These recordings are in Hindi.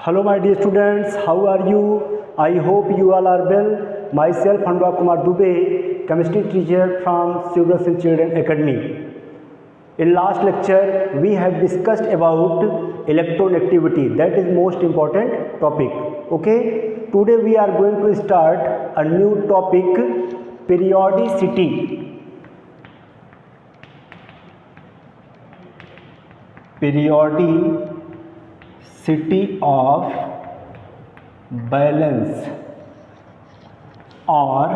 Hello my dear students, how are you? I hope you all are well. Myself Anurag Kumar Dubey, chemistry teacher from Silverson Children Academy. In last lecture we have discussed about electronegativity, that is most important topic. Okay, today we are going to start a new topic, periodicity. Periodicity of valence or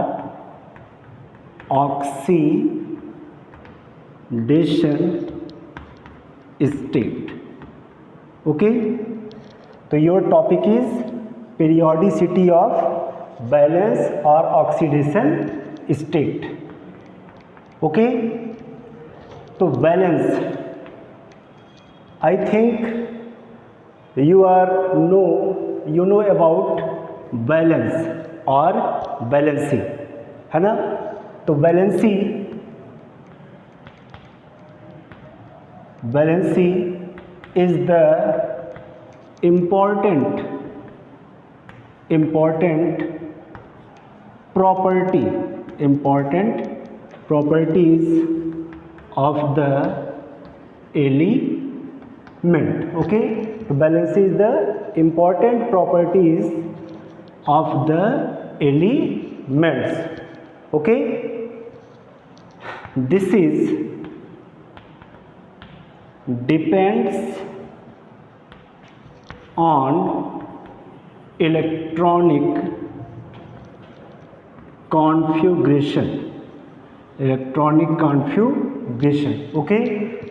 oxidation state. Okay, so your topic is periodicity of valence or oxidation state. Okay, so valence, I think you know about valence or valency, है ना? तो valency is the important properties of the element. Okay, so valency is the important properties of the elements. Okay, this is depends on electronic configuration. Okay,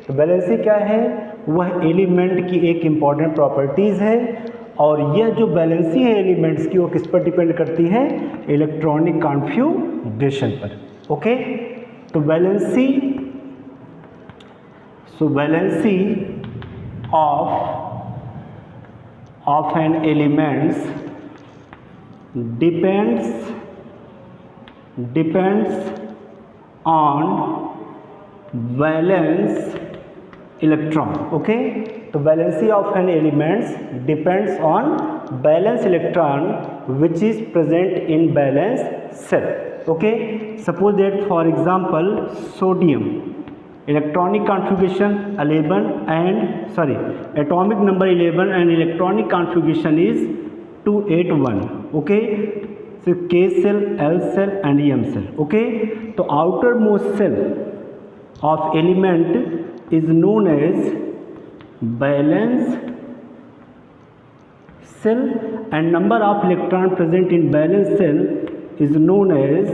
तो वैलेंसी क्या है? वह एलिमेंट की एक इम्पॉर्टेंट प्रॉपर्टीज़ है और यह जो वैलेंसी है एलिमेंट्स की वो किस पर डिपेंड करती है? इलेक्ट्रॉनिक कॉन्फ़िगरेशन पर. ओके, तो valency of an elements depends on valence electron. Okay, so valency of an elements depends on valence electron which is present in valence cell. Okay, suppose that for example sodium electronic configuration 11 and atomic number 11 and electronic configuration is 281. Okay, so K cell, L cell and M cell. Okay, so outermost cell of element is known as valence cell and number of electron present in valence cell is known as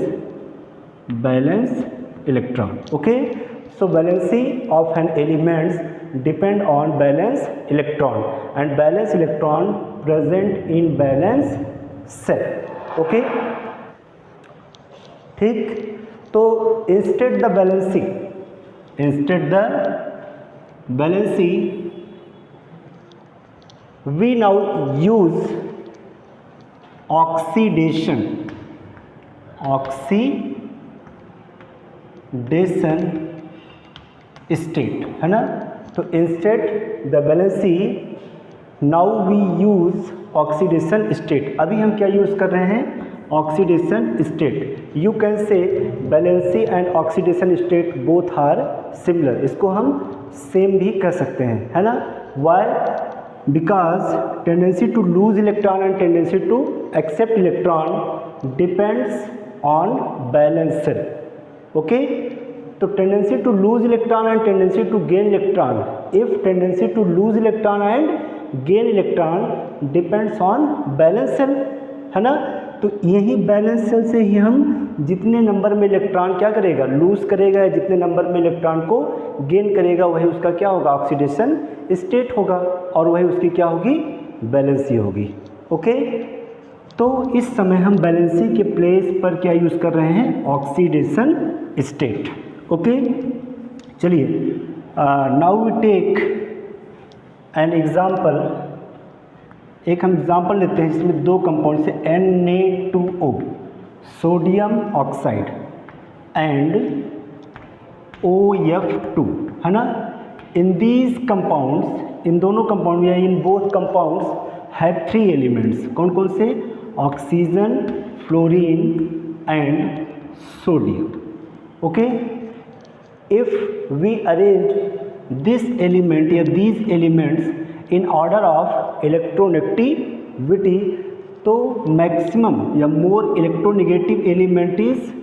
valence electron. Okay, so valency of an elements depend on valence electron and valence electron present in valence cell. Okay, ठीक. तो instead the valency we now use oxidation state, है ना? तो instead the valency now we use oxidation state. अभी हम क्या यूज़ कर रहे हैं? Oxidation state. You can say valency and oxidation state both are similar. इसको हम सेम भी कर सकते हैं, है ना? Why? Because tendency to lose electron and tendency to accept electron depends on valence shell. Okay, तो tendency to lose electron and tendency to gain electron. If tendency to lose electron and gain electron depends on valence shell, है ना? तो यही बैलेंस सेल से ही हम जितने नंबर में इलेक्ट्रॉन क्या करेगा? लूज करेगा, जितने नंबर में इलेक्ट्रॉन को गेन करेगा वही उसका क्या होगा? ऑक्सीडेशन स्टेट होगा और वही उसकी क्या होगी? बैलेंसी होगी. ओके, तो इस समय हम बैलेंसी के प्लेस पर क्या यूज़ कर रहे हैं? Oxidation state. ओके, चलिए now we take an example. एक हम एग्जाम्पल लेते हैं जिसमें दो कंपाउंड से Na2O sodium oxide and OF2, है ना? इन दीज कंपाउंड्स, इन दोनों कंपाउंड या इन बोथ कंपाउंड्स हैव 3 एलिमेंट्स, कौन कौन से? Oxygen, fluorine and sodium. Okay, if we arrange this element या these elements in order of electronegativity, तो मैक्सिमम या more electronegative element is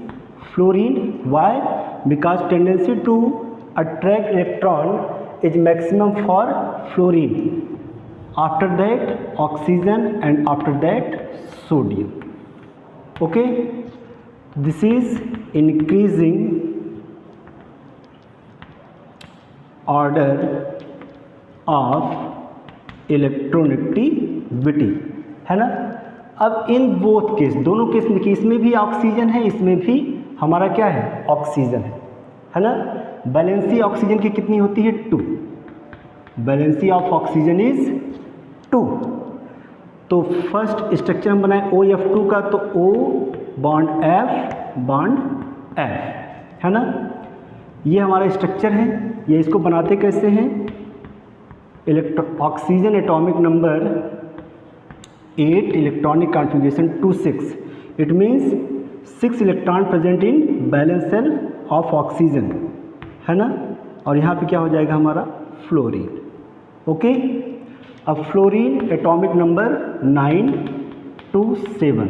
fluorine. Why? Because tendency to attract electron is maximum for fluorine, after that oxygen and after that sodium. Okay, this is increasing order of electronegativity, है ना. अब इन बोथ केस, दोनों केस में, कि इसमें भी ऑक्सीजन है, इसमें भी हमारा क्या है? ऑक्सीजन है ना. वैलेंसी ऑक्सीजन की कितनी होती है? 2. Valency of oxygen is 2. तो फर्स्ट स्ट्रक्चर हम बनाए OF2 का, तो O bond F bond F, है ना. ये हमारा स्ट्रक्चर है. ये इसको बनाते कैसे हैं? Oxygen atomic number 8, electronic configuration 2 6. It means 6 electron present in valence shell of oxygen, है ना. और यहाँ पे क्या हो जाएगा हमारा? फ्लोरीन. ओके, अब fluorine atomic number 9 to 7.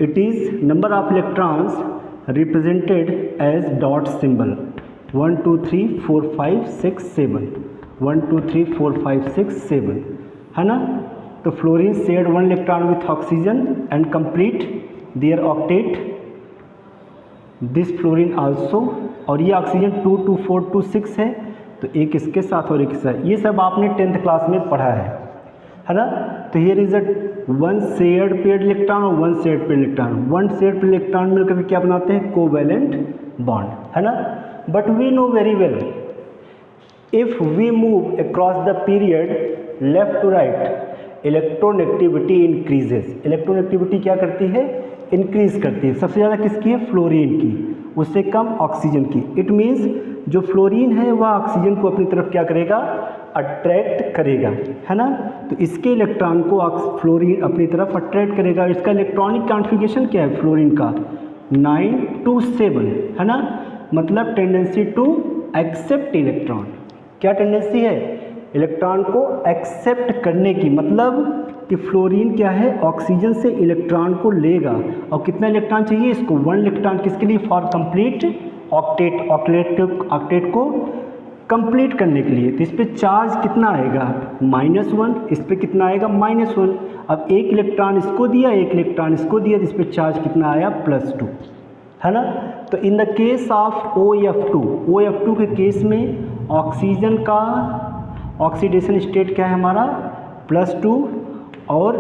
It is number of electrons represented as dot symbol 1 2 3 4 5 6 7, 1 2 3 4 5 6 7, है ना. तो fluorine shared 1 electron with oxygen and complete their octet. This fluorine also, और ये ऑक्सीजन 2 2 4 2 6 है, तो एक इसके साथ और एक इसके साथ. ये सब आपने 10th क्लास में पढ़ा है ना. तो here is a 1 shared paired electron और 1 shared paired electron. 1 shared paired electron मिलकर क्या बनाते हैं? कोवैलेंट बॉन्ड, है ना. But we know very well, if we move across the period left to right, electronegativity increases. Electronegativity क्या करती है? इंक्रीज करती है. सबसे ज़्यादा किसकी है? फ्लोरीन की, उससे कम ऑक्सीजन की. इट मीन्स जो फ्लोरीन है वह ऑक्सीजन को अपनी तरफ क्या करेगा? अट्रैक्ट करेगा, है ना. तो इसके इलेक्ट्रॉन को फ्लोरीन अपनी तरफ अट्रैक्ट करेगा. इसका इलेक्ट्रॉनिक कॉन्फ़िगरेशन क्या है फ्लोरीन का? 9 to 7, है ना. मतलब टेंडेंसी टू एक्सेप्ट इलेक्ट्रॉन. क्या टेंडेंसी है? इलेक्ट्रॉन को एक्सेप्ट करने की. मतलब कि फ्लोरीन क्या है? ऑक्सीजन से इलेक्ट्रॉन को लेगा. और कितना इलेक्ट्रॉन चाहिए इसको? 1 इलेक्ट्रॉन. किसके लिए? For complete octet. ऑक्टेट को कंप्लीट करने के लिए. तो इस पर चार्ज कितना आएगा? -1. इस पर कितना आएगा? -1. अब एक इलेक्ट्रॉन इसको दिया, एक इलेक्ट्रॉन इसको दिया, तो इस पर चार्ज कितना आया? +2, है ना. तो इन द केस ऑफ OF2 के केस में ऑक्सीजन का ऑक्सीडेशन स्टेट क्या है हमारा? +2, और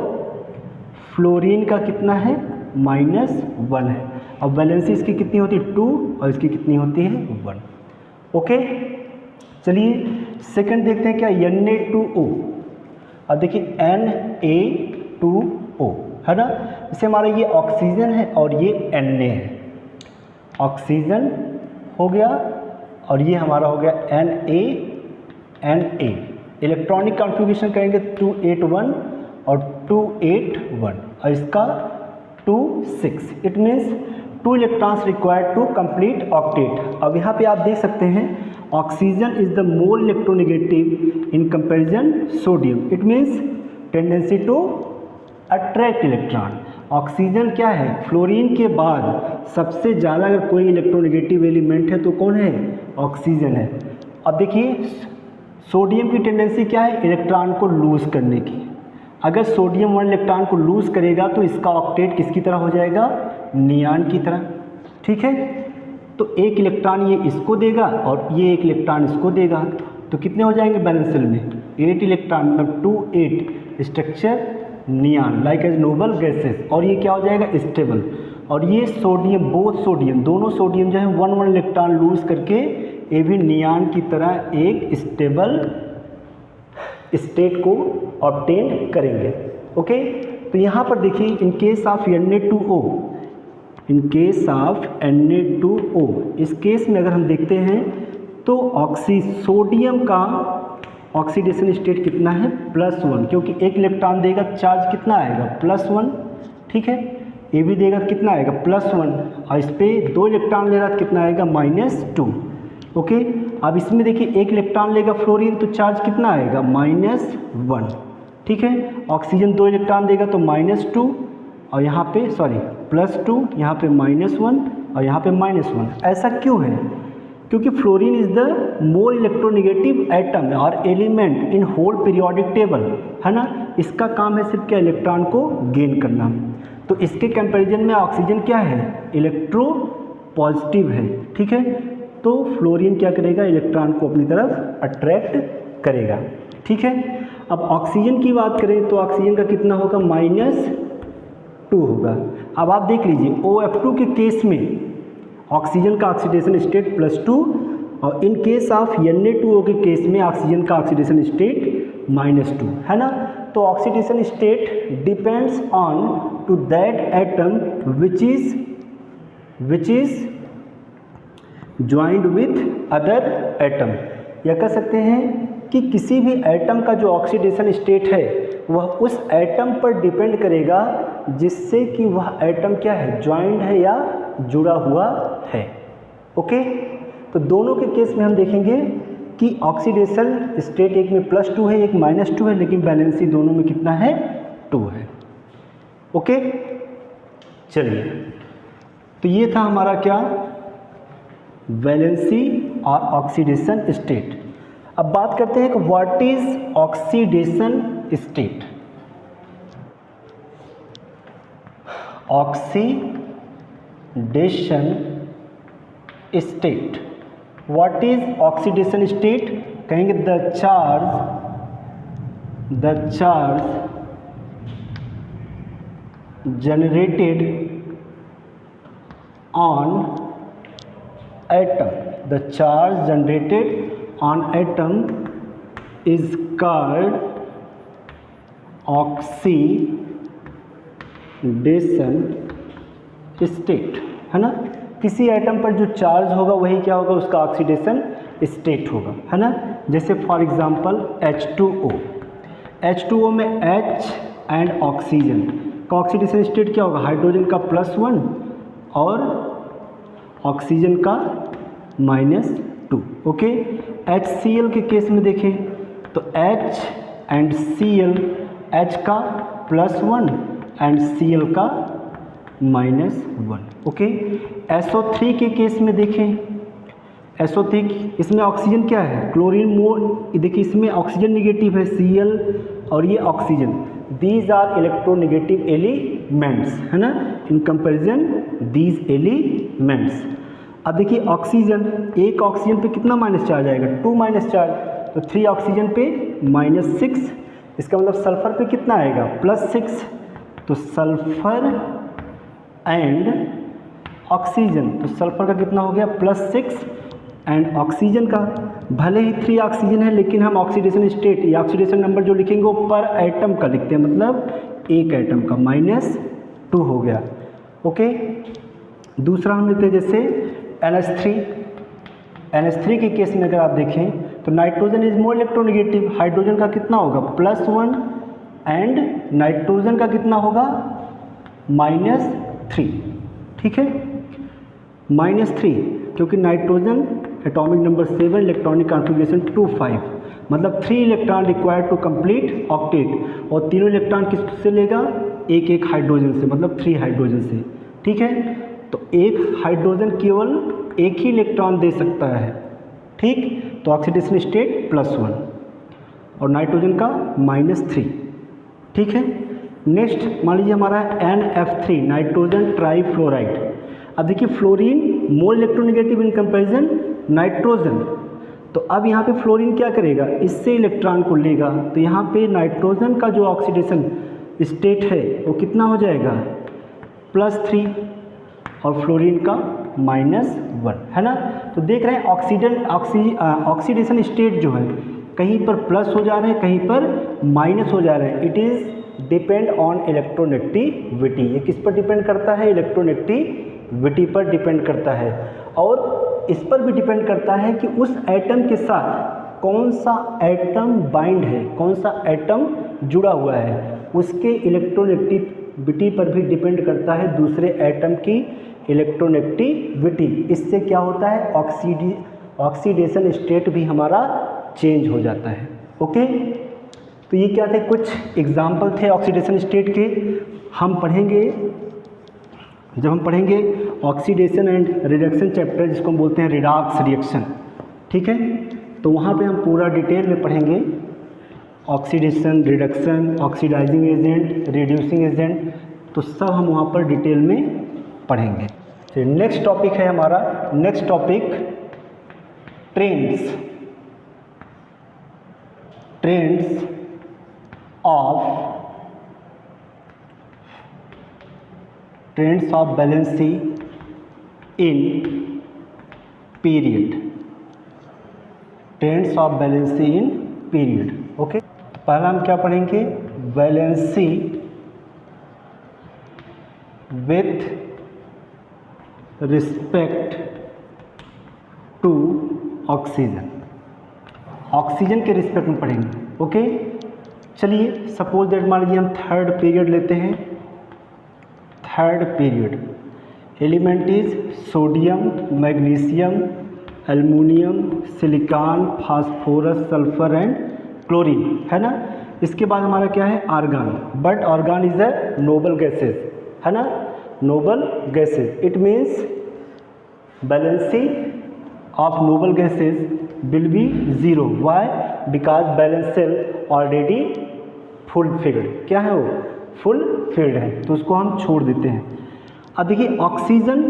फ्लोरीन का कितना है? -1 है. अब वैलेंसी इसकी कितनी होती है? 2, और इसकी कितनी होती है? 1. ओके, चलिए सेकंड देखते हैं क्या? Na2O. अब देखिए Na2O, है ना. इसे हमारा ये ऑक्सीजन है और ये Na है. ऑक्सीजन हो गया और ये हमारा हो गया Na. इलेक्ट्रॉनिक कॉन्फ़िगरेशन करेंगे 281 और 281, और इसका 2 6. It means 2 electrons required to complete octet. अब यहाँ पे आप देख सकते हैं oxygen is the more electronegative in comparison sodium. It means tendency to attract electron. Oxygen क्या है? फ्लोरीन के बाद सबसे ज़्यादा अगर कोई इलेक्ट्रोनेगेटिव एलिमेंट है तो कौन है? ऑक्सीजन है. अब देखिए सोडियम की टेंडेंसी क्या है? इलेक्ट्रॉन को लूज़ करने की. अगर सोडियम 1 इलेक्ट्रॉन को लूज़ करेगा तो इसका ऑक्टेट किसकी तरह हो जाएगा? नियान की तरह. ठीक है, तो एक इलेक्ट्रॉन ये इसको देगा और ये एक इलेक्ट्रॉन इसको देगा, तो कितने हो जाएंगे बैलेंस सेल में? 8 इलेक्ट्रॉन, मतलब 2 8. Structure neon like as noble gases. और ये क्या हो जाएगा? स्टेबल. और ये सोडियम, बोथ सोडियम, दोनों सोडियम जो है 1 इलेक्ट्रॉन लूज़ करके ये भी नियान की तरह एक स्टेबल स्टेट को ऑब्टेन करेंगे. ओके, तो यहाँ पर देखिए इन केस ऑफ Na2O, इस केस में अगर हम देखते हैं तो सोडियम का ऑक्सीडेशन स्टेट कितना है +1, क्योंकि एक इलेक्ट्रॉन देगा चार्ज कितना आएगा +1, ठीक है। ये भी देगा कितना आएगा +1, और इस पर 2 इलेक्ट्रॉन ले रहा है कितना आएगा -2, ओके। अब इसमें देखिए एक इलेक्ट्रॉन लेगा फ्लोरीन तो चार्ज कितना आएगा -1, ठीक है। ऑक्सीजन 2 इलेक्ट्रॉन देगा तो -2, और यहाँ पे +2, यहाँ पे -1 और यहाँ पे -1। ऐसा क्यों है? क्योंकि fluorine is the more electronegative atom और element in whole periodic table, है ना। इसका काम है सिर्फ क्या, इलेक्ट्रॉन को गेन करना। तो इसके कंपैरिजन में ऑक्सीजन क्या है, इलेक्ट्रो पॉजिटिव है, ठीक है। तो फ्लोरीन क्या करेगा, इलेक्ट्रॉन को अपनी तरफ अट्रैक्ट करेगा, ठीक है। अब ऑक्सीजन की बात करें तो ऑक्सीजन का कितना होगा -2 होगा। अब आप देख लीजिए OF2 के केस में ऑक्सीजन का ऑक्सीडेशन स्टेट +2, और इन केस ऑफ Na2O के केस में ऑक्सीजन का ऑक्सीडेशन स्टेट -2, है ना। तो oxidation state depends on to that atom which is joined with other atom. या कह सकते हैं कि किसी भी एटम का जो ऑक्सीडेशन स्टेट है वह उस एटम पर डिपेंड करेगा जिससे कि वह एटम क्या है, ज्वाइंड है या जुड़ा हुआ है, ओके। तो दोनों के केस में हम देखेंगे कि ऑक्सीडेशन स्टेट एक में +2 है, एक -2 है, लेकिन बैलेंसी दोनों में कितना है, 2 है, ओके। चलिए, तो ये था हमारा क्या, वैलेंसी और ऑक्सीडेशन स्टेट। अब बात करते हैं कि what is oxidation state. Oxidation state, what is oxidation state, कहेंगे the charge generated on atom, the charge generated on atom is called oxidation state, है ना। किसी एटम पर जो चार्ज होगा वही क्या होगा, उसका ऑक्सीडेशन स्टेट होगा, है ना। जैसे फॉर एग्जांपल H2O में H एंड ऑक्सीजन का ऑक्सीडेशन स्टेट क्या होगा, हाइड्रोजन का +1 और ऑक्सीजन का -2, ओके। HCl के केस में देखें तो H एंड Cl, H का +1 एंड Cl का -1, ओके। SO3 के केस में देखें, SO3 इसमें ऑक्सीजन क्या है, क्लोरीन मोर, देखिए इसमें ऑक्सीजन निगेटिव है Cl और ये oxygen, these are electronegative elements, है ना, इन कंपेरिजन दीज एलिमेंट्स। अब देखिए ऑक्सीजन, एक ऑक्सीजन पे कितना माइनस चार्ज आएगा, 2 माइनस चार्ज, तो 3 ऑक्सीजन पे -6, इसका मतलब सल्फर पे कितना आएगा +6, तो सल्फर एंड ऑक्सीजन, तो सल्फर का कितना हो गया +6 एंड ऑक्सीजन का, भले ही 3 ऑक्सीजन है लेकिन हम ऑक्सीडेशन स्टेट या ऑक्सीडेशन नंबर जो लिखेंगे वो पर एटम का लिखते हैं, मतलब एक एटम का, -2 हो गया, ओके। दूसरा हम लिखते हैं जैसे NH3 के केस में अगर आप देखें तो nitrogen is more electronegative, hydrogen का कितना होगा +1 एंड नाइट्रोजन का कितना होगा -3, ठीक है, -3, क्योंकि nitrogen atomic number 7, electronic configuration 2,5, मतलब 3 electron required to complete octet, और तीनों इलेक्ट्रॉन किससे लेगा, एक हाइड्रोजन से, मतलब 3 हाइड्रोजन से, ठीक है। तो एक हाइड्रोजन केवल एक ही इलेक्ट्रॉन दे सकता है, ठीक, तो ऑक्सीडेशन स्टेट +1 और नाइट्रोजन का -3, ठीक है। नेक्स्ट मान लीजिए हमारा NF3, नाइट्रोजन ट्राईफ्लोराइड। अब देखिए fluorine more electronegative in comparison nitrogen, तो अब यहाँ पे फ्लोरीन क्या करेगा, इससे इलेक्ट्रॉन को लेगा, तो यहाँ पे नाइट्रोजन का जो ऑक्सीडेशन स्टेट है वो कितना हो जाएगा +3 और फ्लोरीन का -1, है ना। तो देख रहे हैं ऑक्सीडेशन स्टेट जो है कहीं पर प्लस हो जा रहे हैं, कहीं पर माइनस हो जा रहे हैं। It is depend on electronegativity. ये किस पर डिपेंड करता है, इलेक्ट्रोनेगेटिविटी पर डिपेंड करता है। और इस पर भी डिपेंड करता है कि उस एटम के साथ कौन सा एटम बाइंड है, कौन सा एटम जुड़ा हुआ है, उसके इलेक्ट्रोनेगेटिविटी पर भी डिपेंड करता है दूसरे एटम की इलेक्ट्रोनेगेटिविटी। इससे क्या होता है, ऑक्सीडेशन स्टेट भी हमारा चेंज हो जाता है। ओके, तो ये क्या थे, कुछ एग्जाम्पल थे ऑक्सीडेशन स्टेट के। हम पढ़ेंगे, जब हम पढ़ेंगे ऑक्सीडेशन एंड रिडक्शन चैप्टर, जिसको हम बोलते हैं रिडॉक्स रिएक्शन, ठीक है, तो वहाँ पे हम पूरा डिटेल में पढ़ेंगे oxidation, reduction, oxidising agent, reducing agent, तो सब हम वहाँ पर डिटेल में पढ़ेंगे। तो नेक्स्ट टॉपिक है हमारा, next topic trends of valency in period, trends of valency in period. Okay, पहला हम क्या पढ़ेंगे, valency with respect to oxygen, oxygen के रिस्पेक्ट में पढ़ेंगे। ओके, चलिए सपोज दैट मान लीजिए हम थर्ड पीरियड लेते हैं। Third period, element is sodium, magnesium, aluminium, silicon, phosphorus, sulphur and chlorine, है ना। इसके बाद हमारा क्या है, argon, but argon is a noble gases, है ना, noble gases. It means valency of noble gases will be 0. Why? Because valence shell already full filled, क्या है वो, फुल फिल्ड है, तो उसको हम छोड़ देते हैं। अब देखिए ऑक्सीजन,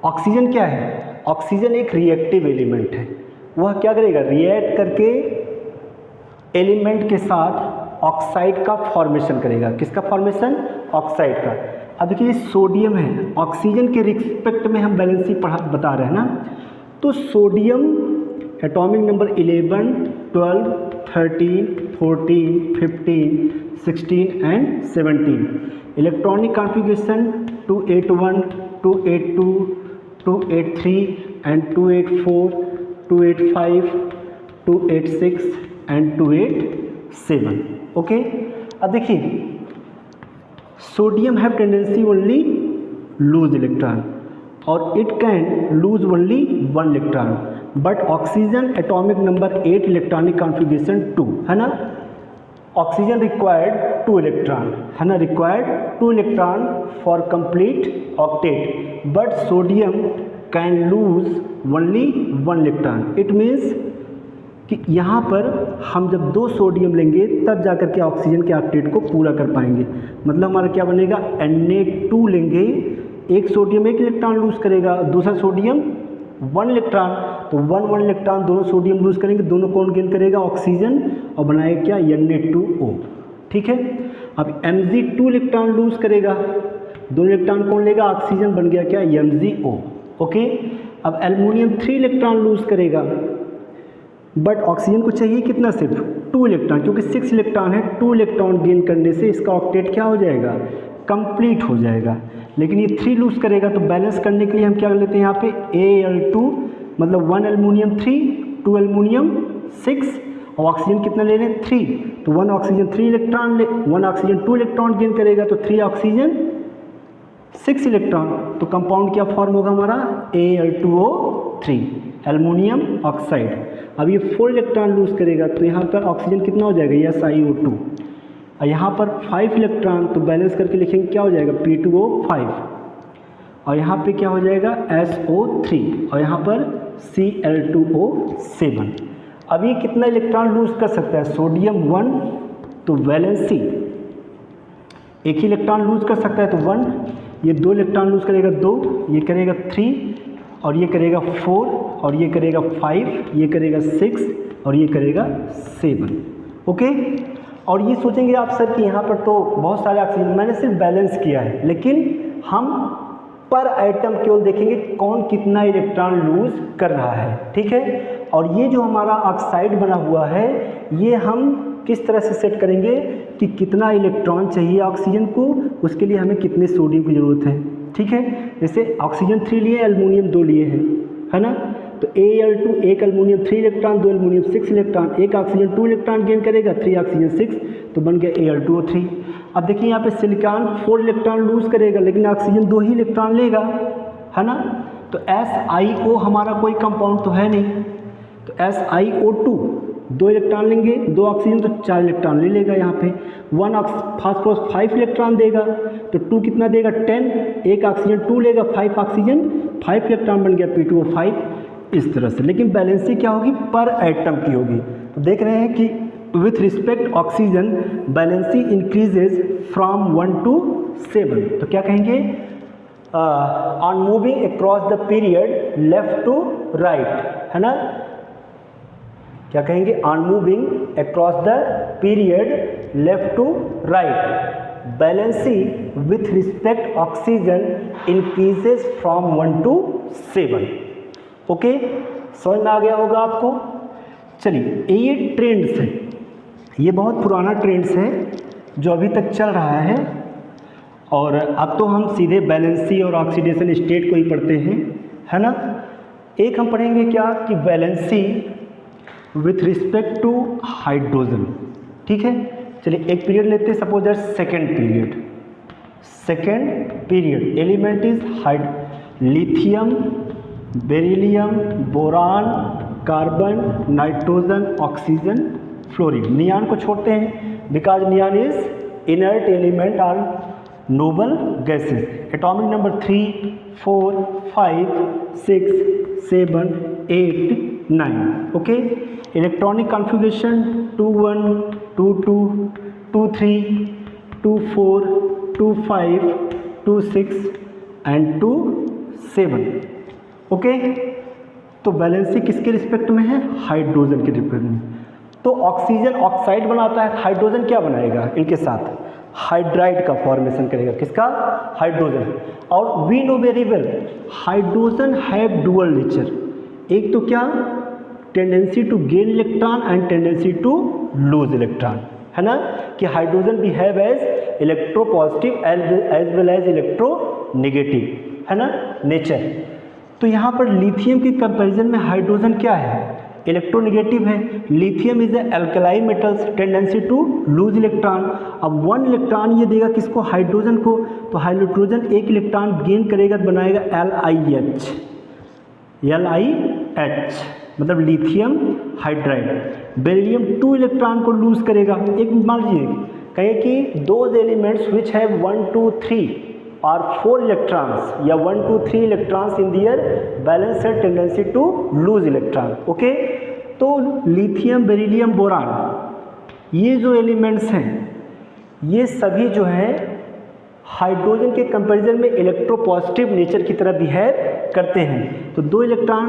ऑक्सीजन क्या है, ऑक्सीजन एक रिएक्टिव एलिमेंट है। वह क्या करेगा, रिएक्ट करके एलिमेंट के साथ ऑक्साइड का फॉर्मेशन करेगा। किसका फॉर्मेशन, ऑक्साइड का। अब देखिए सोडियम है, ऑक्सीजन के रिस्पेक्ट में हम बैलेंसी बता रहे हैं ना, तो sodium atomic number 11, 12, 13, 14, 15, 16 and 17, electronic configuration 281, 282, 283 and 284, 285, 286 and 287। Okay, अब देखिए sodium have tendency only lose electron और it can lose only 1 electron, but oxygen atomic number 8, electronic configuration 2, है ना। ऑक्सीजन रिक्वायर्ड 2 इलेक्ट्रॉन, है ना, required 2 electron for complete octet, but sodium can lose only 1 electron. It means कि यहाँ पर हम जब 2 सोडियम लेंगे तब जाकर के ऑक्सीजन के ऑक्टेट को पूरा कर पाएंगे। मतलब हमारा क्या बनेगा, Na2 लेंगे, एक सोडियम 1 इलेक्ट्रॉन लूज करेगा, दूसरा सोडियम 1 इलेक्ट्रॉन, तो 1 इलेक्ट्रॉन दोनों सोडियम लूज करेंगे, दोनों कौन गेन करेगा, ऑक्सीजन, और बनाएगा क्या, Na2O, ठीक है। अब Mg2 इलेक्ट्रॉन लूज करेगा, 2 इलेक्ट्रॉन कौन लेगा, ऑक्सीजन, बन गया क्या, MgO। ओके, अब एल्युमिनियम 3 इलेक्ट्रॉन लूज करेगा, बट ऑक्सीजन को चाहिए कितना, सिर्फ 2 इलेक्ट्रॉन, क्योंकि 6 इलेक्ट्रॉन है, 2 इलेक्ट्रॉन गेन करने से इसका ऑक्टेट क्या हो जाएगा, कंप्लीट हो जाएगा। लेकिन ये 3 लूज करेगा, तो बैलेंस करने के लिए हम क्या कर लेते हैं यहाँ पे Al2, मतलब 1 एल्युमिनियम 3, 2 एल्युमिनियम 6, और ऑक्सीजन कितना ले रहे हैं, 3, तो 1 oxygen 3 electron 1 oxygen 2 electron gain करेगा, तो 3 ऑक्सीजन 6 इलेक्ट्रॉन, तो कंपाउंड क्या फॉर्म होगा हमारा, Al2O3, एल्युमिनियम ऑक्साइड। अब ये 4 इलेक्ट्रॉन लूज करेगा, तो यहाँ पर ऑक्सीजन कितना हो जाएगा, SiO2, और यहाँ पर 5 इलेक्ट्रॉन, तो बैलेंस करके लिखेंगे क्या हो जाएगा, P2O5, और यहाँ पे क्या हो जाएगा, SO3, और यहाँ पर Cl2O7। अब ये कितना इलेक्ट्रॉन लूज कर सकता है, सोडियम 1, तो वैलेंसी एक ही इलेक्ट्रॉन लूज कर सकता है, तो 1, ये 2 इलेक्ट्रॉन लूज करेगा 2, ये करेगा 3, और ये करेगा 4, और ये करेगा 5, ये करेगा 6, और ये करेगा 7। ओके, और ये सोचेंगे आप सर कि यहाँ पर तो बहुत सारे ऑक्सीजन, मैंने सिर्फ बैलेंस किया है, लेकिन हम पर आइटम केवल देखेंगे कौन कितना इलेक्ट्रॉन लूज कर रहा है, ठीक है। और ये जो हमारा ऑक्साइड बना हुआ है, ये हम किस तरह से सेट करेंगे कि कितना इलेक्ट्रॉन चाहिए ऑक्सीजन को, उसके लिए हमें कितने सोडियम की ज़रूरत है, ठीक है। जैसे ऑक्सीजन 3 लिए, एल्युमिनियम 2 लिए हैं, है ना, तो Al2 एक एल्युमिनियम 3 इलेक्ट्रॉन, 2 एल्युमिनियम 6 इलेक्ट्रॉन, एक ऑक्सीजन 2 इलेक्ट्रॉन गेन करेगा, 3 ऑक्सीजन 6, तो बन गया Al2O3। अब देखिए यहाँ पे सिलिकॉन 4 इलेक्ट्रॉन लूज करेगा लेकिन ऑक्सीजन 2 ही इलेक्ट्रॉन लेगा, है ना। तो SiO हमारा कोई कंपाउंड तो है नहीं, तो SiO2 2 इलेक्ट्रॉन लेंगे, 2 ऑक्सीजन तो 4 इलेक्ट्रॉन ले लेगा यहाँ पे। 1 फास्फोरस 5 इलेक्ट्रॉन देगा, तो 2 कितना देगा 10, एक ऑक्सीजन 2 लेगा, 5 ऑक्सीजन 5 इलेक्ट्रॉन बन गया P2O5, इस तरह से। लेकिन बैलेंसी क्या होगी, पर एटम की होगी। तो देख रहे हैं कि with respect oxygen valency increases from 1 to 7। तो क्या कहेंगे, on moving across the period left to right, है ना। क्या कहेंगे, on moving across the period left to right valency with respect oxygen increases from 1 to 7। Okay, समझ में आ गया होगा आपको। चलिए, ये ट्रेंड्स है, ये बहुत पुराना ट्रेंड्स है जो अभी तक चल रहा है। और अब तो हम सीधे बैलेंसी और ऑक्सीडेशन स्टेट को ही पढ़ते हैं, है ना। एक हम पढ़ेंगे क्या कि valency with respect to hydrogen, ठीक है। चलिए एक पीरियड लेते हैं, suppose that second period element is lithium, beryllium, boron, carbon, nitrogen, oxygen, fluorine. Neon को छोड़ते हैं because neon is inert element और noble gases. Atomic number 3, 4, 5, 6, 7, 8, 9। Okay, electronic configuration 2,1, 2,2, 2,3, 2,4, 2,5, 2,6 and 2,7। Okay, तो बैलेंसी किसके रिस्पेक्ट में है, हाइड्रोजन के रिस्पेक्ट में। तो ऑक्सीजन ऑक्साइड बनाता है, हाइड्रोजन क्या बनाएगा, इनके साथ हाइड्राइड का फॉर्मेशन करेगा, किसका, हाइड्रोजन। और we know very well hydrogen have dual nature, एक तो क्या, tendency to gain electron and tendency to lose electron, है ना, कि hydrogen behave as electro positive as well as electro negative, है ना, नेचर। तो यहाँ पर लिथियम की कंपैरिजन में हाइड्रोजन क्या है, इलेक्ट्रोनेगेटिव है। Lithium is alkali metals, tendency to lose electron. अब 1 इलेक्ट्रॉन ये देगा किसको, हाइड्रोजन को, तो हाइड्रोजन 1 इलेक्ट्रॉन गेन करेगा तो बनाएगा LiH, मतलब लिथियम हाइड्राइड। बेरिलियम 2 इलेक्ट्रॉन को लूज करेगा। एक मान लीजिए कहें कि दोज एलिमेंट्स विच हैव 1, 2, 3 और 4 इलेक्ट्रॉन्स या 1, 2, 3 इलेक्ट्रॉन्स इन दियर बैलेंस है tendency to lose electron. Okay, तो लिथियम, बेरिलियम, बोरान, ये जो एलिमेंट्स हैं ये सभी जो हैं हाइड्रोजन के कंपैरिजन में इलेक्ट्रोपॉजिटिव नेचर की तरह बिहेव करते हैं। तो 2 इलेक्ट्रॉन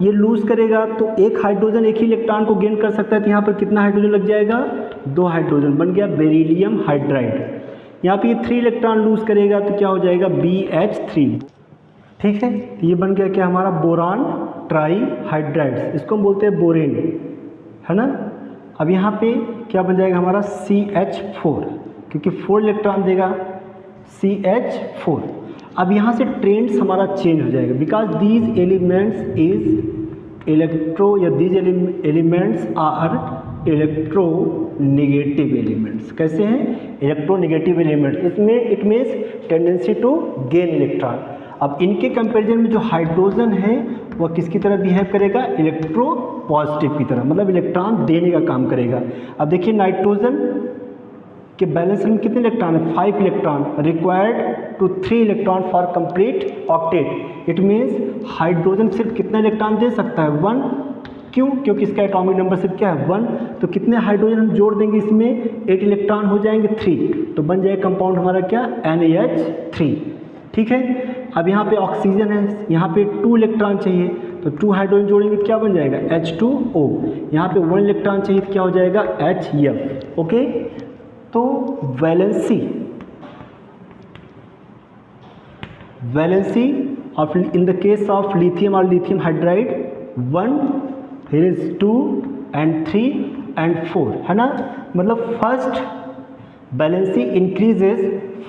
ये लूज करेगा तो एक हाइड्रोजन एक ही इलेक्ट्रॉन को गेन कर सकता है, तो यहाँ पर कितना हाइड्रोजन लग जाएगा, 2 हाइड्रोजन, बन गया बेरिलियम हाइड्राइड। यहाँ पे ये 3 इलेक्ट्रॉन लूज करेगा तो क्या हो जाएगा, BH3, ठीक है। ये बन गया क्या हमारा, बोरान ट्राई हाइड्राइड्स, इसको हम बोलते हैं बोरेन, है ना। अब यहाँ पे क्या बन जाएगा हमारा, CH4, क्योंकि 4 इलेक्ट्रॉन देगा, CH4। अब यहाँ से ट्रेंड्स हमारा चेंज हो जाएगा because these elements is electro या these elements are electronegative elements. कैसे हैं, इलेक्ट्रो नेगेटिव एलिमेंट्स, इसमें it means tendency to gain electron. अब इनके कंपैरिजन में जो हाइड्रोजन है वह किसकी तरह बिहेव करेगा, इलेक्ट्रो पॉजिटिव की तरह, मतलब इलेक्ट्रॉन देने का काम करेगा। अब देखिए नाइट्रोजन के बैलेंस में कितने इलेक्ट्रॉन है, 5 electron, required to 3 electron for complete octet. It means hydrogen सिर्फ कितना इलेक्ट्रॉन दे सकता है, 1। क्यों, क्योंकि इसका एटॉमिक नंबर सिर्फ क्या है, 1। तो कितने हाइड्रोजन हम जोड़ देंगे इसमें, 8 इलेक्ट्रॉन हो जाएंगे, 3, तो बन जाएगा कंपाउंड हमारा क्या, NaH3, ठीक है। अब यहाँ पे ऑक्सीजन है, यहाँ पे 2 इलेक्ट्रॉन चाहिए तो 2 हाइड्रोजन जोड़ेंगे क्या बन जाएगा, H2O। यहाँ पे 1 इलेक्ट्रॉन चाहिए तो क्या हो जाएगा, HF। ओके, तो valency of in the case of lithium और लिथियम हाइड्राइड 1, फिर इज 2 and 3 and 4, है ना। मतलब first valency increases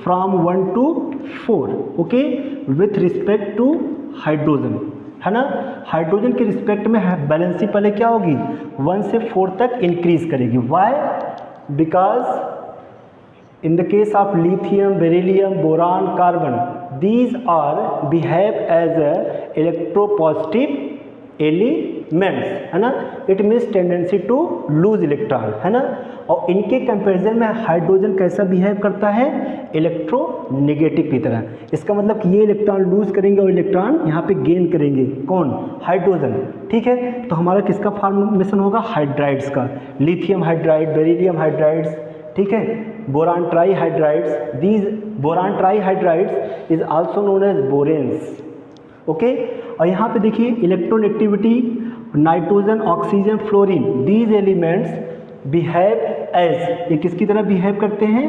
from 1 to 4, okay, with respect to hydrogen. है ना। हाइड्रोजन के रिस्पेक्ट में बैलेंसी पहले क्या होगी, 1 से 4 तक इंक्रीज करेगी। Why? Because in the case of lithium, beryllium, boron, carbon, these are behave as a electropositive elements, है ना। It means tendency to lose electron, है ना। और इनके कंपैरिजन में हाइड्रोजन कैसा बिहेव करता है, इलेक्ट्रोनेगेटिव की तरह। इसका मतलब कि ये इलेक्ट्रॉन लूज करेंगे और इलेक्ट्रॉन यहाँ पे गेन करेंगे, कौन, हाइड्रोजन, ठीक है। तो हमारा किसका फॉर्मेशन होगा, हाइड्राइड्स का, लिथियम हाइड्राइड, बेरिलियम हाइड्राइड्स, ठीक है, boron trihydrides. These boron trihydrides is also known as boranes, okay. और यहाँ पे देखिए electronegativity, nitrogen, oxygen, fluorine, these elements behave as, ये किसकी तरह बिहेव करते हैं,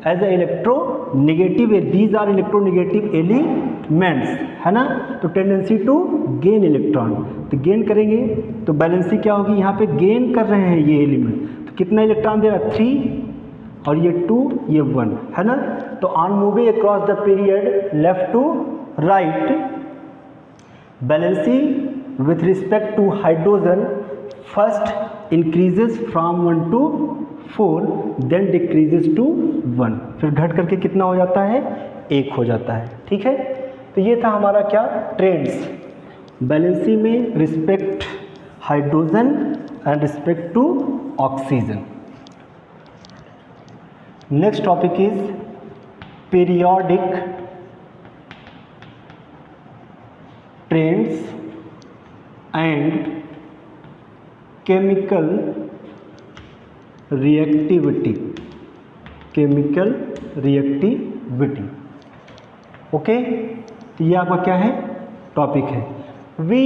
as a electronegative, these are electronegative elements, है ना। तो टेंडेंसी टू गेन इलेक्ट्रॉन, तो गेन करेंगे तो बैलेंसी क्या होगी, यहाँ पे गेन कर रहे हैं ये एलिमेंट, तो कितना इलेक्ट्रॉन दे रहा, 3 और ये 2, ये 1, है ना। तो on moving across the period left to right, valency with respect to hydrogen first increases from 1 to 4, then decreases to 1, फिर घट करके कितना हो जाता है, 1 हो जाता है, ठीक है। तो ये था हमारा क्या, ट्रेंड्स बैलेंसी में respect hydrogen and respect to oxygen. Next topic is periodic trends and chemical reactivity, chemical reactivity, okay. तो ये आपका क्या है, टॉपिक है। We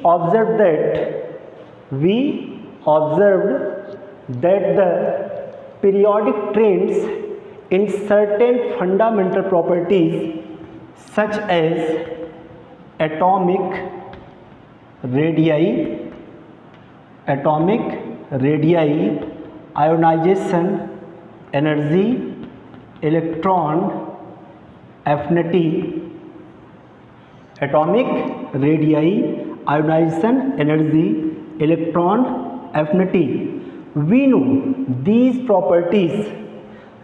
observed that the periodic trends in certain fundamental properties such as atomic radii, ionization energy, electron affinity, atomic radii, ionization energy, electron affinity, we know these properties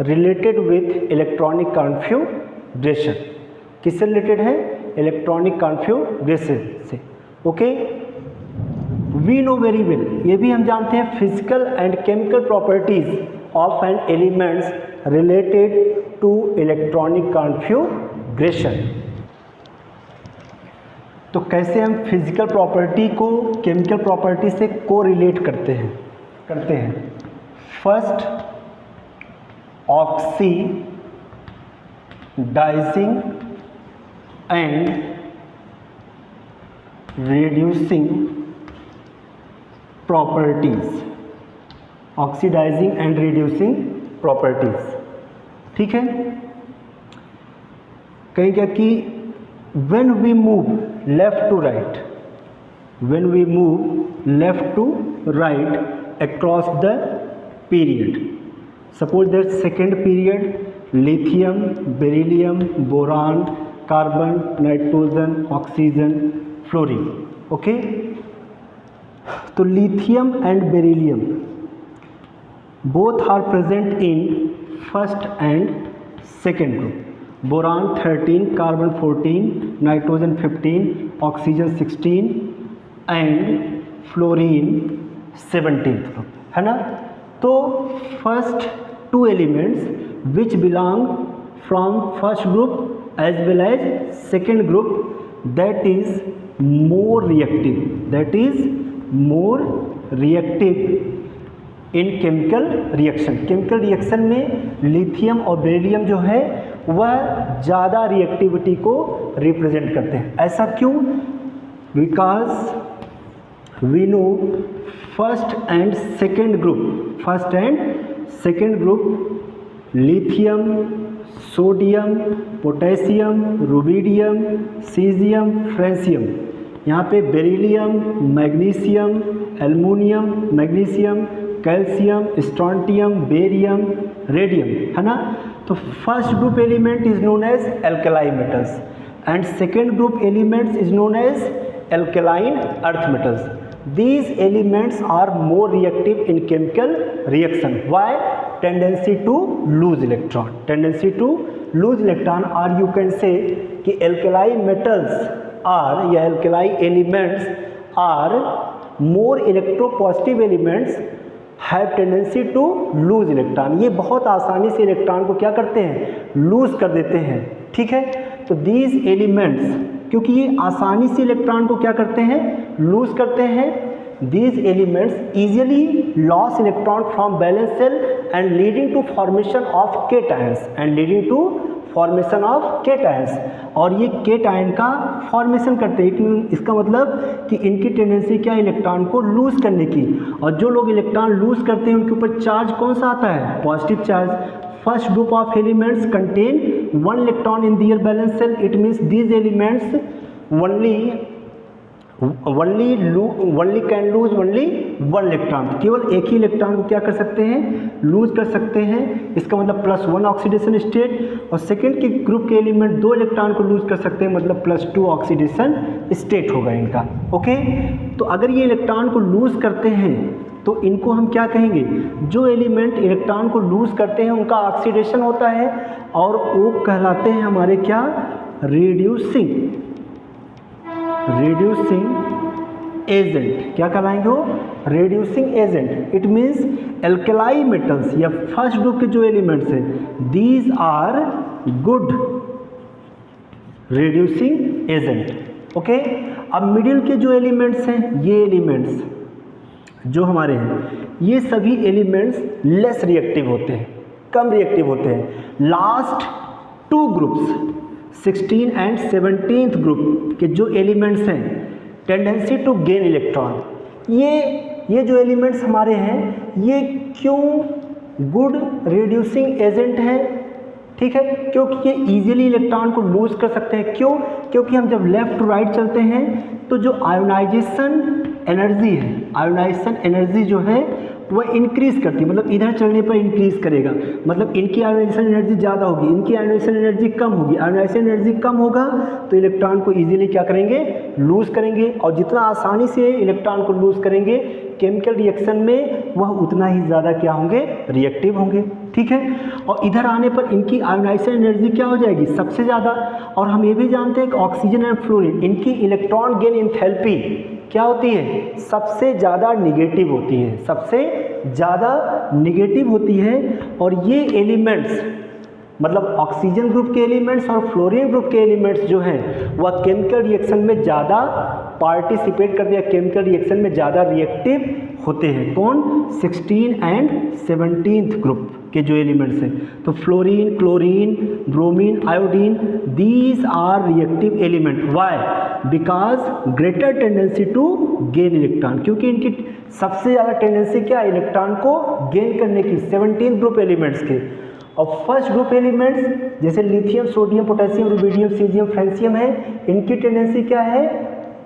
related with electronic configuration, किससे रिलेटेड है, इलेक्ट्रॉनिक कॉन्फ़िगरेशन से, okay. We know very well, ये भी हम जानते हैं, physical and chemical properties of an elements related to electronic configuration. तो कैसे हम फिजिकल प्रॉपर्टी को केमिकल प्रॉपर्टी से को रिलेट करते हैं। First, oxidising and reducing properties, oxidising and reducing properties, ठीक है। कहीं क्या कि when we move left to right across the period, suppose that second period lithium, beryllium, boron, carbon, nitrogen, oxygen, fluorine, okay। तो lithium and beryllium both are present in first and second group, boron 13, carbon 14, nitrogen 15, oxygen 16 and fluorine 17th group, है ना। तो first 2 elements which belong from first group as well as second group, that is more reactive in chemical reaction. Chemical reaction में लिथियम और बेरिलियम जो है वह ज़्यादा रिएक्टिविटी को रिप्रेजेंट करते हैं। ऐसा क्यों? Because we know first and second group lithium, sodium, potassium, rubidium, caesium, francium, यहाँ पे beryllium, magnesium, aluminium, magnesium, calcium, strontium, barium, radium, है ना। तो first group element is known as alkali metals and second group elements is known as alkaline earth metals. These elements are more reactive in chemical reaction. Why? Tendency to lose electron. Tendency to lose electron, or you can say कि alkali metals are या alkali elements are more electropositive elements have tendency to lose electron. ये बहुत आसानी से इलेक्ट्रॉन को क्या करते हैं? लूज कर देते हैं. ठीक है, तो these elements, क्योंकि ये आसानी से इलेक्ट्रॉन को क्या करते हैं? लूज करते हैं. These elements easily lose electron from valence shell and leading to formation of cations और ये केटायन का फॉर्मेशन करते हैं. इसका मतलब कि इनकी टेंडेंसी क्या है? इलेक्ट्रॉन को लूज करने की. और जो लोग इलेक्ट्रॉन लूज करते हैं उनके ऊपर चार्ज कौन सा आता है? Positive charge. First group of elements contain 1 electron in their valence shell. It means these elements only can lose only 1 electron. केवल एक ही इलेक्ट्रॉन को क्या कर सकते हैं? लूज कर सकते हैं. इसका मतलब +1 ऑक्सीडेशन स्टेट. और सेकेंड के ग्रुप के एलिमेंट 2 इलेक्ट्रॉन को लूज कर सकते हैं, मतलब +2 ऑक्सीडेशन स्टेट होगा इनका. ओके, तो अगर ये इलेक्ट्रॉन को लूज करते हैं तो इनको हम क्या कहेंगे? जो एलिमेंट इलेक्ट्रॉन को लूज करते हैं उनका ऑक्सीडेशन होता है और वो कहलाते हैं हमारे क्या? Reducing agent. क्या कहलाएंगे वो? Reducing agent. It means alkali metals या फर्स्ट ग्रुप के जो एलिमेंट्स हैं, these are good reducing agent. Okay, अब मिडिल के जो एलिमेंट्स हैं, ये एलिमेंट्स जो हमारे हैं, ये सभी एलिमेंट्स लेस रिएक्टिव होते हैं, कम रिएक्टिव होते हैं. Last 2 groups 16 and 17th group के जो एलिमेंट्स हैं, टेंडेंसी टू गेन इलेक्ट्रॉन, ये जो एलिमेंट्स हमारे हैं, ये क्यों गुड रिड्यूसिंग एजेंट हैं? ठीक है, क्योंकि ये इजीली इलेक्ट्रॉन को लूज कर सकते हैं. क्यों? क्योंकि हम जब लेफ्ट टू राइट चलते हैं तो जो आयोनाइजेशन एनर्जी है, आयोनाइजेशन एनर्जी जो है वह इंक्रीज़ करती है. मतलब इधर चलने पर इंक्रीज़ करेगा, मतलब इनकी आयोनाइजेशन एनर्जी ज़्यादा होगी, इनकी आयोनाइजेशन एनर्जी कम होगी. आयोनाइजेशन एनर्जी कम होगा तो इलेक्ट्रॉन को इजीली क्या करेंगे? लूज़ करेंगे. और जितना आसानी से इलेक्ट्रॉन को लूज़ करेंगे केमिकल रिएक्शन में, वह उतना ही ज़्यादा क्या होंगे? रिएक्टिव होंगे. ठीक है, और इधर आने पर इनकी आयोनाइजेशन एनर्जी क्या हो जाएगी? सबसे ज़्यादा. और हम ये भी जानते हैं कि ऑक्सीजन एंड फ्लोरीन, इनकी इलेक्ट्रॉन गेन एंथैल्पी क्या होती है? सबसे ज़्यादा निगेटिव होती है, सबसे ज़्यादा निगेटिव होती है. और ये एलिमेंट्स, मतलब ऑक्सीजन ग्रुप के एलिमेंट्स और फ्लोरीन ग्रुप के एलिमेंट्स जो हैं, वह केमिकल रिएक्शन में ज़्यादा पार्टिसिपेट करते हैं, केमिकल रिएक्शन में ज़्यादा रिएक्टिव होते हैं. कौन? 16 एंड 17th ग्रुप के जो एलिमेंट्स हैं. तो fluorine, chlorine, bromine, iodine, these are reactive element. Why? Because greater tendency to gain electron, क्योंकि इनकी सबसे ज़्यादा टेंडेंसी क्या है? इलेक्ट्रॉन को गेन करने की. 17th ग्रुप एलिमेंट्स के. और फर्स्ट ग्रुप एलिमेंट्स जैसे lithium, sodium, potassium, rubidium, caesium, francium है, इनकी टेंडेंसी क्या है?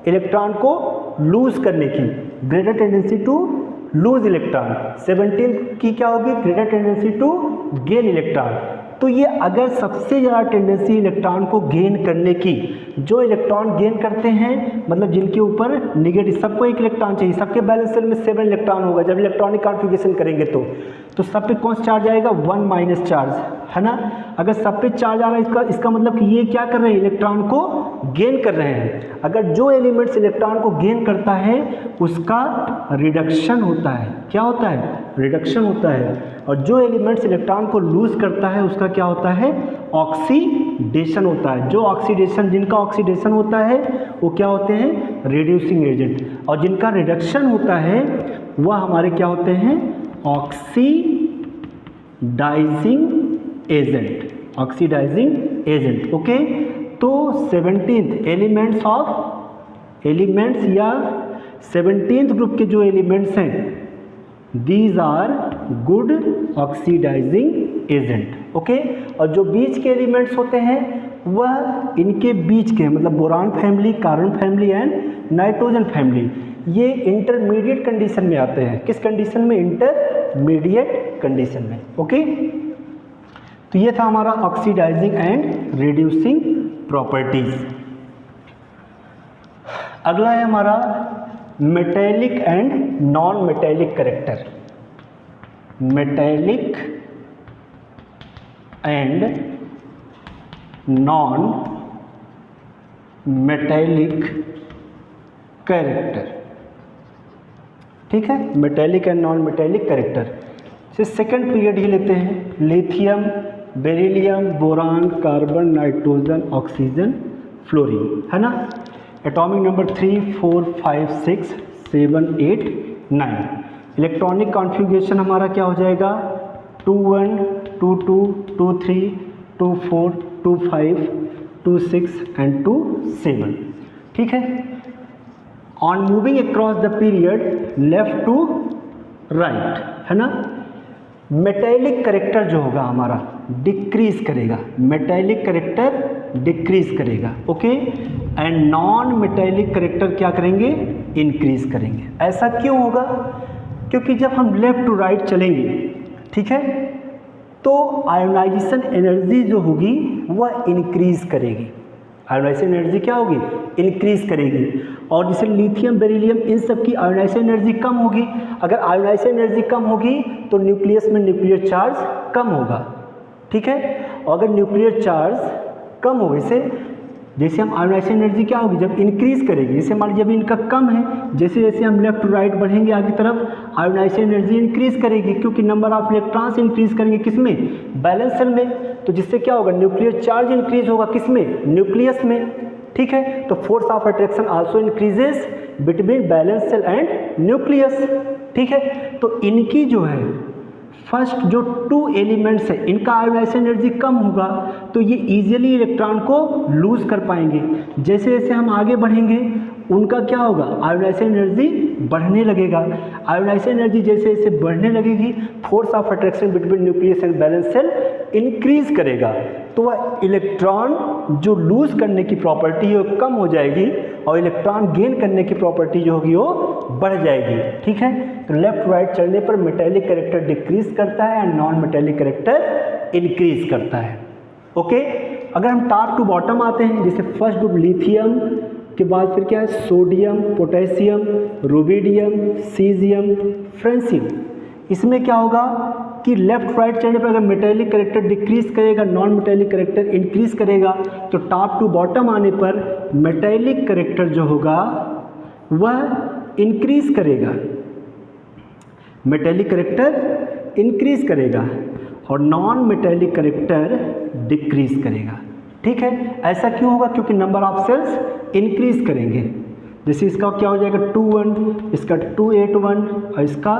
इलेक्ट्रॉन को लूज करने की. Greater tendency to lose electron. 17 की क्या होगी? Greater tendency to gain electron. तो ये अगर सबसे ज़्यादा टेंडेंसी इलेक्ट्रॉन को गेन करने की, जो इलेक्ट्रॉन गेन करते हैं, मतलब जिनके ऊपर निगेटिव, सबको एक इलेक्ट्रॉन चाहिए, सबके बैलेंस शेल में 7 इलेक्ट्रॉन होगा. जब इलेक्ट्रॉनिक कॉन्फ़िगरेशन करेंगे तो सब पे कौन सा चार्ज आएगा? 1 माइनस चार्ज, है ना. अगर सब पे चार्ज आ रहा है, इसका मतलब कि ये क्या कर रहे हैं? इलेक्ट्रॉन को गेन कर रहे हैं. अगर जो एलिमेंट्स इलेक्ट्रॉन को गेन करता है उसका रिडक्शन होता है. क्या होता है? रिडक्शन होता है. और जो एलिमेंट्स इलेक्ट्रॉन को लूज करता है उसका क्या होता है? ऑक्सीडेशन होता है. जो ऑक्सीडेशन, जिनका ऑक्सीडेशन होता है वो क्या होते हैं? Reducing agent. और जिनका रिडक्शन होता है वह हमारे क्या होते हैं? Oxidising agent. Oxidising agent. Okay, तो 17th एलिमेंट्स या 17th ग्रुप के जो एलिमेंट्स हैं, these are good oxidising agent. Okay, और जो बीच के एलिमेंट्स होते हैं वह इनके बीच के, मतलब boron family, carbon family and nitrogen family, ये इंटरमीडिएट कंडीशन में आते हैं. किस कंडीशन में? इंटरमीडिएट कंडीशन में. ओके, तो ये था हमारा ऑक्सीडाइजिंग एंड रिड्यूसिंग प्रॉपर्टीज. अगला है हमारा metallic and non metallic character. Metallic and non metallic character, ठीक है, metallic and non metallic character से सेकंड पीरियड ही लेते हैं। Lithium, beryllium, boron, carbon, nitrogen, oxygen, fluorine, है ना। Atomic number 3, 4, 5, 6, 7, 8, 9। इलेक्ट्रॉनिक कॉन्फ़िगरेशन हमारा क्या हो जाएगा? 2,1, 2,2, 2,3, 2,4, 2,5, 2,6 एंड 2,7, ठीक है। On moving across the period left to right, है ना। मेटेलिक कैरेक्टर जो होगा हमारा डिक्रीज करेगा, मेटेलिक कैरेक्टर डिक्रीज करेगा, okay. And non metallic character क्या करेंगे? इंक्रीज करेंगे। ऐसा क्यों होगा? क्योंकि जब हम लेफ्ट टू राइट चलेंगे, ठीक है, तो आयोनाइजेशन एनर्जी जो होगी वह इंक्रीज करेगी। आयोनाइजेशन एनर्जी क्या होगी? इंक्रीज करेगी। और जैसे लिथियम, बेरिलियम, इन सब की आयोनाइजेशन एनर्जी कम होगी। अगर आयोनाइजेशन एनर्जी कम होगी तो न्यूक्लियस में न्यूक्लियर चार्ज कम होगा, ठीक है। और अगर न्यूक्लियर चार्ज कम होगा, जैसे हम आयोनाइजेशन एनर्जी क्या होगी? जब इंक्रीज करेगी, जैसे मान लीजिए अभी इनका कम है, जैसे जैसे हम लेफ्ट टू राइट बढ़ेंगे आगे तरफ आयोनाइजेशन एनर्जी इंक्रीज करेगी, क्योंकि नंबर ऑफ इलेक्ट्रॉन्स इंक्रीज करेंगे किसमें? बैलेंस सेल में। तो जिससे क्या होगा? न्यूक्लियर चार्ज इंक्रीज होगा किसमें? न्यूक्लियस में, ठीक है। तो force of attraction also increases between valence shell and nucleus, ठीक है। तो इनकी जो है फर्स्ट जो 2 एलिमेंट्स है, इनका आयोनाइजेशन एनर्जी कम होगा तो ये इजीली इलेक्ट्रॉन को लूज कर पाएंगे। जैसे जैसे हम आगे बढ़ेंगे उनका क्या होगा? आयोनाइजेशन एनर्जी बढ़ने लगेगा। आयोनाइजेशन एनर्जी जैसे जैसे बढ़ने लगेगी, force of attraction between nucleus and valence shell increase करेगा, तो वह इलेक्ट्रॉन जो लूज करने की प्रॉपर्टी है वो कम हो जाएगी और इलेक्ट्रॉन गेन करने की प्रॉपर्टी जो होगी वो बढ़ जाएगी, ठीक है। तो लेफ्ट राइट चलने पर मेटेलिक कैरेक्टर डिक्रीज करता है and non metallic character increase करता है, ओके। अगर हम टॉप टू बॉटम आते हैं, जैसे फर्स्ट ग्रुप लिथियम के बाद फिर क्या है? Sodium, potassium, rubidium, caesium, francium. इसमें क्या होगा कि लेफ्ट राइट चलने पर अगर मेटेलिक कैरेक्टर डिक्रीज करेगा, नॉन मेटेलिक कैरेक्टर इंक्रीज करेगा, तो टॉप टू बॉटम आने पर मेटेलिक कैरेक्टर जो होगा वह इंक्रीज करेगा, मेटेलिक कैरेक्टर इंक्रीज करेगा और नॉन मेटेलिक कैरेक्टर डिक्रीज करेगा, ठीक है। ऐसा क्यों होगा? क्योंकि नंबर ऑफ सेल्स इंक्रीज करेंगे। जैसे इसका क्या हो जाएगा? 2,1, इसका 2,8,1 और इसका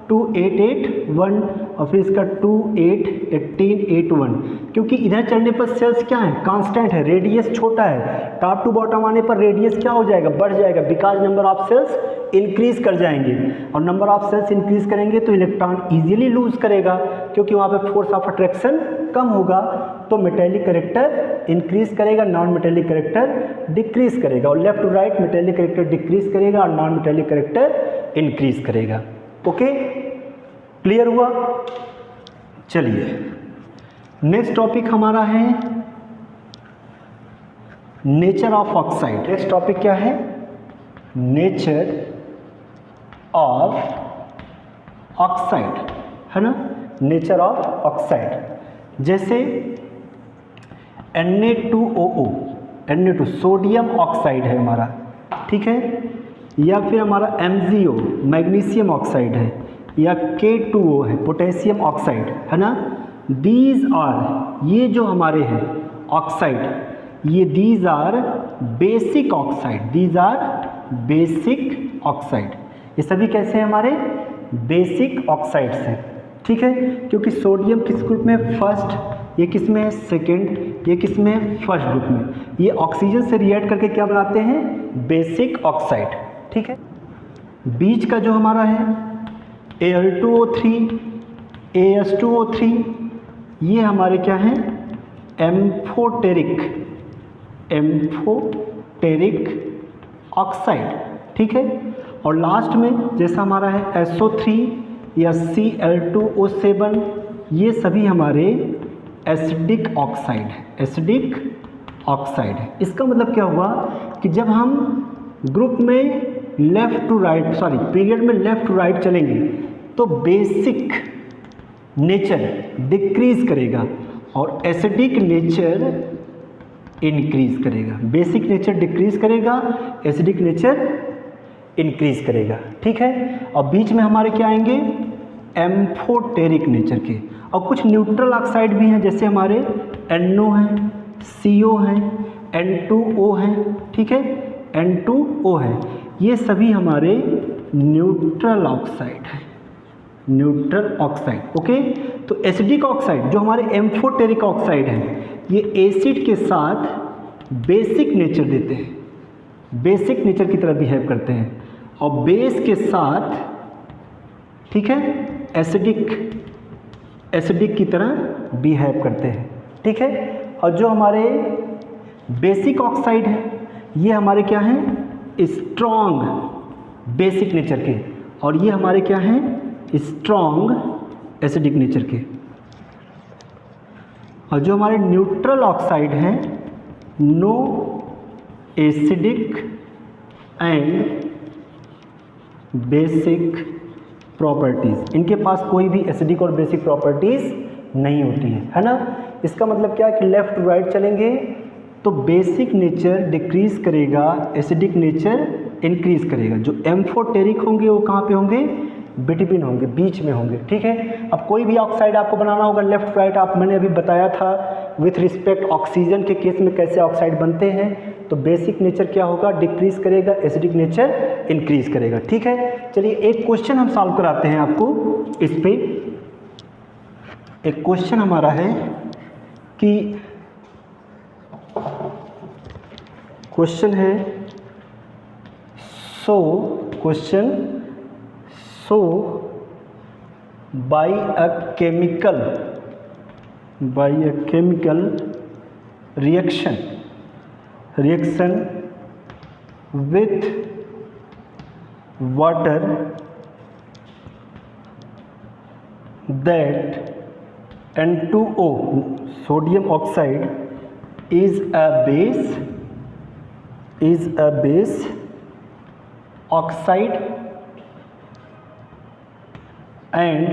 2,8,8,1 और फिर इसका 2,8,18,8,1। क्योंकि इधर चलने पर सेल्स क्या है? कांस्टेंट है, रेडियस छोटा है। टॉप टू बॉटम आने पर रेडियस क्या हो जाएगा? बढ़ जाएगा, because number of shells increase कर जाएंगे और नंबर ऑफ सेल्स इंक्रीज करेंगे तो इलेक्ट्रॉन इजीली लूज करेगा, क्योंकि वहाँ पे फोर्स ऑफ अट्रैक्शन कम होगा। तो मेटेलिक कैरेक्टर इंक्रीज करेगा, नॉन मेटेलिक कैरेक्टर डिक्रीज करेगा। और left to right metallic character decrease करेगा और नॉन मेटेलिक कैरेक्टर इंक्रीज करेगा, ओके। क्लियर हुआ? चलिए नेक्स्ट टॉपिक हमारा है nature of oxide. Next topic क्या है? नेचर ऑफ ऑक्साइड, है ना। नेचर ऑफ ऑक्साइड जैसे Na2OO, Na2 सोडियम ऑक्साइड है हमारा, ठीक है। या फिर हमारा MgO मैग्नीशियम ऑक्साइड है, या K2O है पोटेशियम ऑक्साइड, है ना। दीज आर, ये जो हमारे हैं ऑक्साइड, ये these are basic oxide, these are basic oxide. ये सभी कैसे हैं? हमारे बेसिक ऑक्साइड्स हैं, ठीक है। क्योंकि सोडियम किस ग्रुप में? फर्स्ट। ये किस में है? सेकेंड। ये किस में है? फर्स्ट ग्रुप में। ये ऑक्सीजन से रिएक्ट करके क्या बनाते हैं? बेसिक ऑक्साइड, ठीक है। बीच का जो हमारा है Al2O3, AS2O3, ये हमारे क्या हैं? एम्फोटेरिक ऑक्साइड, ठीक है। और लास्ट में जैसा हमारा है SO3 या Cl2O7, ये सभी हमारे एसिडिक ऑक्साइड है, एसिडिक ऑक्साइड है। इसका मतलब क्या हुआ कि जब हम ग्रुप में left to right, sorry period में लेफ़्ट टू राइट चलेंगे तो बेसिक नेचर डिक्रीज करेगा और एसिडिक नेचर इंक्रीज करेगा। बेसिक नेचर डिक्रीज करेगा, एसिडिक नेचर इंक्रीज करेगा, ठीक है। और बीच में हमारे क्या आएंगे, एम्फोटेरिक नेचर के। और कुछ न्यूट्रल ऑक्साइड भी हैं, जैसे हमारे NO हैं, CO हैं, N2O हैं, ठीक है, N2O है। ये सभी हमारे न्यूट्रल ऑक्साइड हैं, न्यूट्रल ऑक्साइड, ओके। तो एसिडिक ऑक्साइड जो हमारे एम्फोटेरिक ऑक्साइड हैं, ये एसिड के साथ बेसिक नेचर देते हैं, बेसिक नेचर की तरह बिहेव करते हैं, और बेस के साथ, ठीक है, एसिडिक की तरह बिहेव करते हैं, ठीक है। और जो हमारे बेसिक ऑक्साइड है, ये हमारे क्या हैं, स्ट्रॉन्ग बेसिक नेचर के, और ये हमारे क्या हैं, स्ट्रॉन्ग एसिडिक नेचर के। और जो हमारे न्यूट्रल ऑक्साइड हैं, no acidic and basic properties, इनके पास कोई भी एसिडिक और बेसिक प्रॉपर्टीज़ नहीं होती है ना। इसका मतलब क्या है कि लेफ़्ट टू राइट चलेंगे तो बेसिक नेचर डिक्रीज करेगा, एसिडिक नेचर इंक्रीज करेगा। जो एम्फोटेरिक होंगे वो कहाँ पे होंगे, बिटवीन होंगे, बीच में होंगे, ठीक है। अब कोई भी ऑक्साइड आपको बनाना होगा लेफ्ट राइट, आप मैंने अभी बताया था विथ रिस्पेक्ट ऑक्सीजन के केस में कैसे ऑक्साइड बनते हैं। तो बेसिक नेचर क्या होगा, डिक्रीज करेगा, एसिडिक नेचर इंक्रीज करेगा, ठीक है। चलिए एक क्वेश्चन हम सॉल्व कराते हैं आपको इस पे। एक क्वेश्चन हमारा है कि क्वेश्चन है so by a chemical reaction with water that N2O sodium oxide is a base oxide and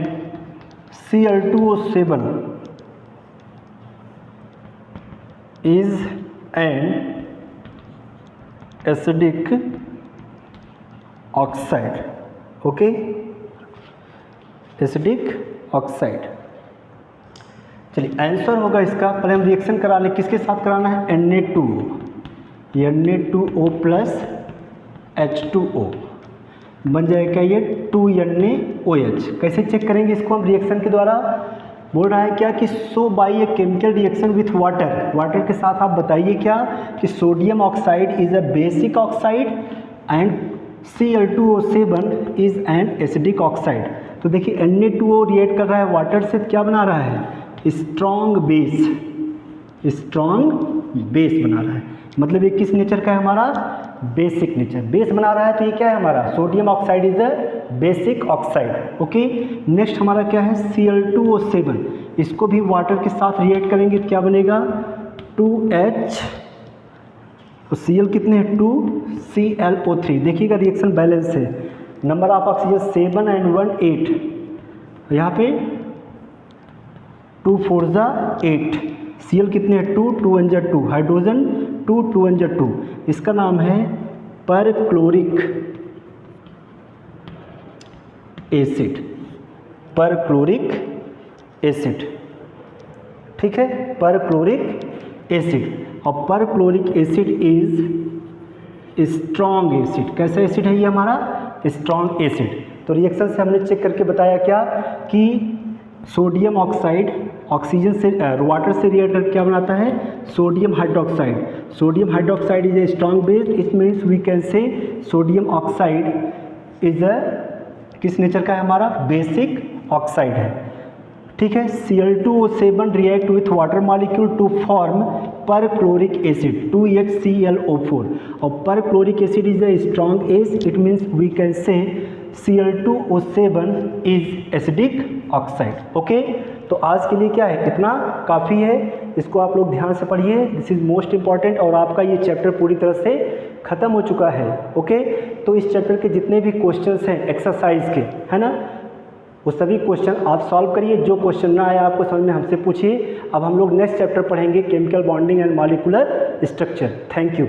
Cl2O7 is an acidic oxide, okay, acidic oxide. चलिए आंसर होगा इसका, पहले हम रिएक्शन करा लें, किसके साथ कराना है, Na2O प्लस H2O बन जाएगा ये 2NaOH। कैसे चेक करेंगे इसको हम रिएक्शन के द्वारा, बोल रहा है क्या कि so by a chemical reaction with water के साथ आप बताइए क्या कि sodium oxide is a basic oxide and Cl2O7 is an acidic oxide. तो देखिए Na2O रिएक्ट कर रहा है वाटर से, क्या बना रहा है, स्ट्रॉन्ग बेस बना रहा है। मतलब ये किस नेचर का है हमारा, बेसिक नेचर, बेस बना रहा है। तो ये क्या है हमारा, sodium oxide is a basic oxide, okay. Next हमारा क्या है, Cl2O7, इसको भी वाटर के साथ रिएक्ट करेंगे, क्या बनेगा, 2H, तो Cl कितने हैं, 2, ClO3। देखिएगा रिएक्शन बैलेंस है, नंबर ऑफ ऑक्सीजन 7 एंड 1 8, यहाँ पे 2 4 8, Cl कितने हैं, 2, 2 1 2, हाइड्रोजन 2, 2 1 2। इसका नाम है परक्लोरिक एसिड, ठीक है, परक्लोरिक एसिड। और perchloric acid is strong acid. कैसा एसिड है ये हमारा, स्ट्रॉन्ग एसिड। तो रिएक्शन से हमने चेक करके बताया क्या कि सोडियम ऑक्साइड ऑक्सीजन से वाटर से रिएक्ट करके क्या बनाता है, sodium hydroxide. Sodium hydroxide is a strong base, it means we can say sodium oxide is a किस नेचर का है हमारा, बेसिक ऑक्साइड है, ठीक है। Cl2O7 react with water molecule to form perchloric acid 2HClO4। और perchloric acid is a strong acid, it means we can say Cl2O7 is acidic oxide, okay. तो आज के लिए क्या है, इतना काफ़ी है, इसको आप लोग ध्यान से पढ़िए, दिस इज मोस्ट इंपॉर्टेंट। और आपका ये चैप्टर पूरी तरह से ख़त्म हो चुका है। ओके, तो इस चैप्टर के जितने भी क्वेश्चंस हैं एक्सरसाइज के, है ना, वो सभी क्वेश्चन आप सॉल्व करिए। जो क्वेश्चन ना आया आपको समझ में हमसे पूछिए। अब हम लोग नेक्स्ट चैप्टर पढ़ेंगे chemical bonding and molecular structure. Thank you.